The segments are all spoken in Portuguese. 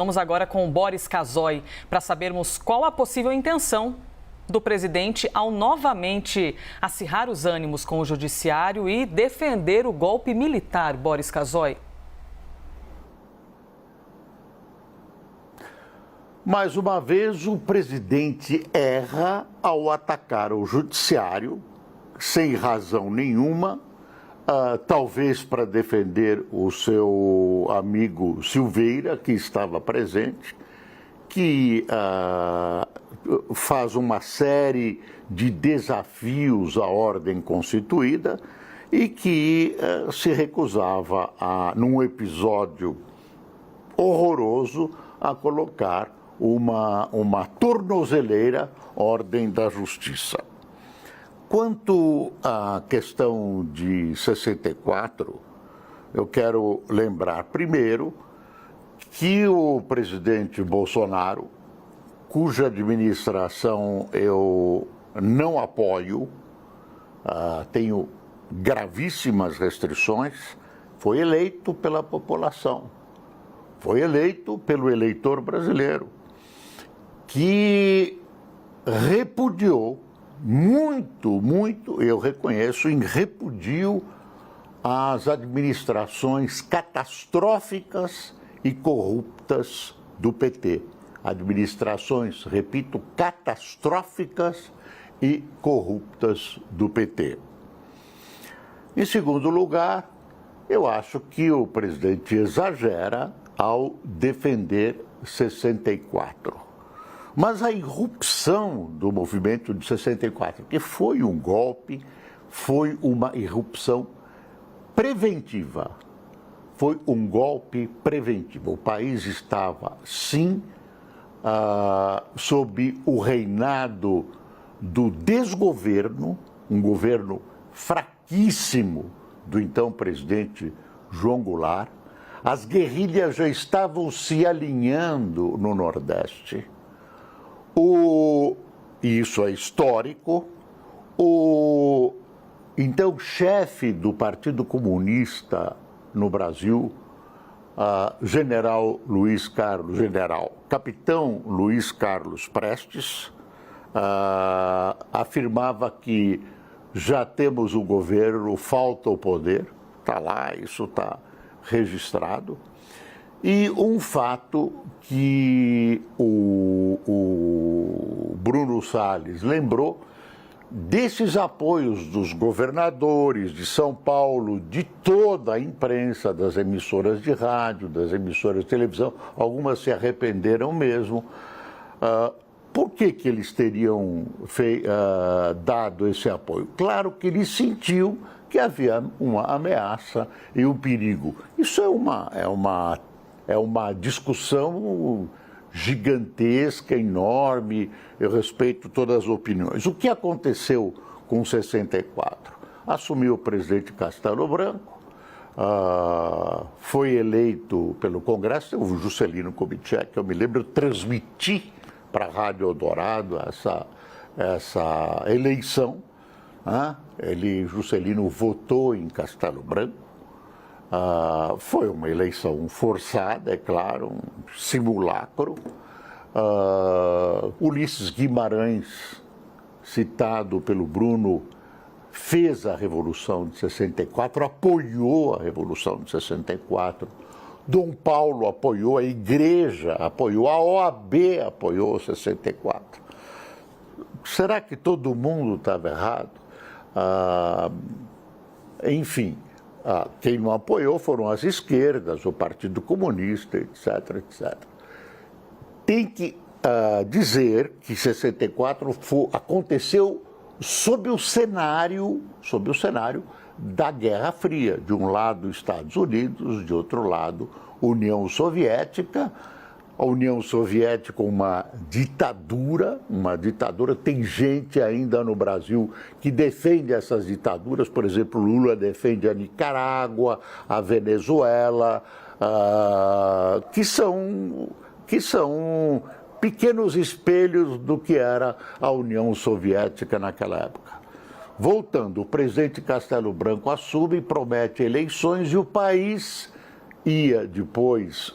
Vamos agora com o Boris Casoy para sabermos qual a possível intenção do presidente ao novamente acirrar os ânimos com o judiciário e defender o golpe militar. Boris Casoy. Mais uma vez, o presidente erra ao atacar o judiciário sem razão nenhuma, talvez para defender o seu amigo Silveira, que estava presente, que faz uma série de desafios à ordem constituída e que se recusava, num episódio horroroso, a colocar uma tornozeleira ordem da justiça. Quanto à questão de 64, eu quero lembrar primeiro que o presidente Bolsonaro, cuja administração eu não apoio, tenho gravíssimas restrições, foi eleito pela população, foi eleito pelo eleitor brasileiro, que repudiou muito, eu reconheço, repudio as administrações catastróficas e corruptas do PT. Administrações, repito, catastróficas e corruptas do PT. Em segundo lugar, eu acho que o presidente exagera ao defender 64. Mas a irrupção do movimento de 64, que foi um golpe, foi uma irrupção preventiva. Foi um golpe preventivo. O país estava, sim, sob o reinado do desgoverno, um governo fraquíssimo do então presidente João Goulart. As guerrilhas já estavam se alinhando no Nordeste. E isso é histórico. O então chefe do Partido Comunista no Brasil, capitão Luiz Carlos Prestes, afirmava que já temos o governo, falta o poder. Está lá, isso está registrado. E um fato que o Bruno Salles lembrou, desses apoios dos governadores de São Paulo, de toda a imprensa, das emissoras de rádio, das emissoras de televisão, algumas se arrependeram mesmo. Por que eles teriam dado esse apoio? Claro que ele sentiu que havia uma ameaça e um perigo. Isso é uma discussão gigantesca, enorme, eu respeito todas as opiniões. O que aconteceu com 64? Assumiu o presidente Castelo Branco, foi eleito pelo Congresso, o Juscelino Kubitschek, eu me lembro, eu transmiti para a Rádio Eldorado essa eleição. Juscelino votou em Castelo Branco. Foi uma eleição forçada, é claro, um simulacro. Ulisses Guimarães, citado pelo Bruno, fez a Revolução de 64, apoiou a Revolução de 64. Dom Paulo apoiou, a Igreja apoiou, a OAB apoiou 64. Será que todo mundo estava errado? Enfim. Quem não apoiou foram as esquerdas, o Partido Comunista, etc, etc. Tem que dizer que 64 aconteceu sob o cenário da Guerra Fria. De um lado, Estados Unidos, de outro lado, União Soviética. A União Soviética, uma ditadura, tem gente ainda no Brasil que defende essas ditaduras, por exemplo, Lula defende a Nicarágua, a Venezuela, que são pequenos espelhos do que era a União Soviética naquela época. Voltando, o presidente Castelo Branco assume, promete eleições e o país ia depois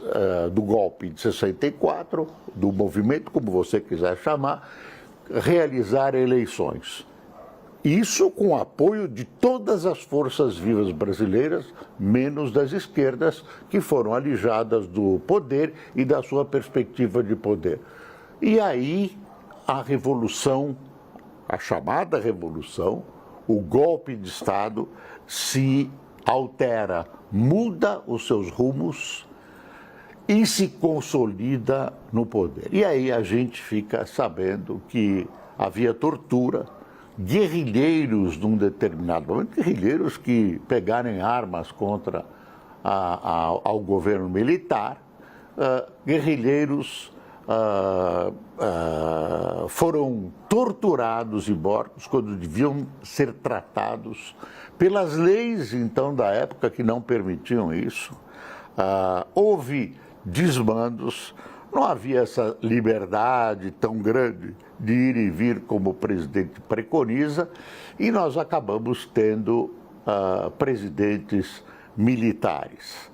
do golpe de 64, do movimento, como você quiser chamar, realizar eleições. Isso com o apoio de todas as forças vivas brasileiras, menos das esquerdas, que foram alijadas do poder e da sua perspectiva de poder. E aí a revolução, a chamada revolução, o golpe de Estado se altera, muda os seus rumos e se consolida no poder. E aí a gente fica sabendo que havia tortura, guerrilheiros num determinado momento, guerrilheiros que pegarem armas contra ao governo militar, guerrilheiros foram torturados e mortos quando deviam ser tratados pelas leis, então, da época que não permitiam isso. Houve desmandos, não havia essa liberdade tão grande de ir e vir como o presidente preconiza, e nós acabamos tendo presidentes militares.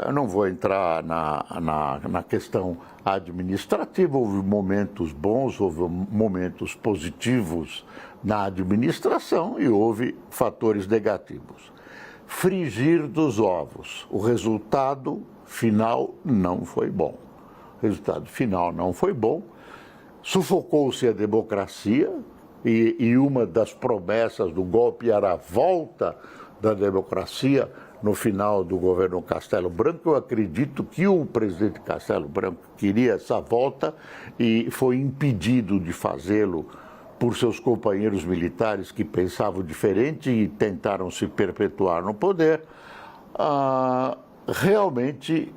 Eu não vou entrar na questão administrativa, houve momentos bons, houve momentos positivos na administração e houve fatores negativos. Frigir dos ovos, o resultado final não foi bom. O resultado final não foi bom, sufocou-se a democracia e uma das promessas do golpe era a volta da democracia no final do governo Castelo Branco. Eu acredito que o presidente Castelo Branco queria essa volta e foi impedido de fazê-lo por seus companheiros militares que pensavam diferente e tentaram se perpetuar no poder. Realmente,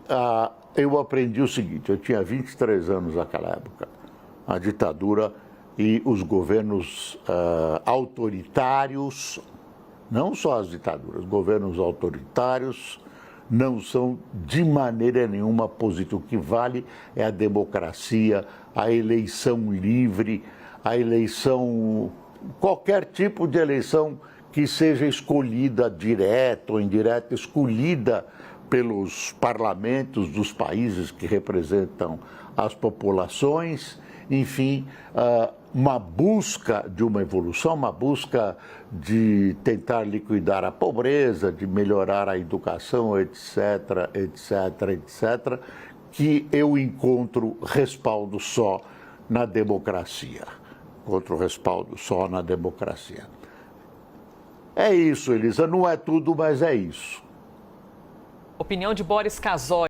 eu aprendi o seguinte: eu tinha 23 anos naquela época, a ditadura e os governos autoritários, não só as ditaduras, governos autoritários não são de maneira nenhuma positivos. O que vale é a democracia, a eleição livre, a eleição, qualquer tipo de eleição que seja escolhida direta ou indireta, escolhida pelos parlamentos dos países que representam as populações, enfim, uma busca de uma evolução, uma busca de tentar liquidar a pobreza, de melhorar a educação, etc., etc., etc., que eu encontro respaldo só na democracia. Encontro respaldo só na democracia. É isso, Elisa, não é tudo, mas é isso. Opinião de Boris Casoy.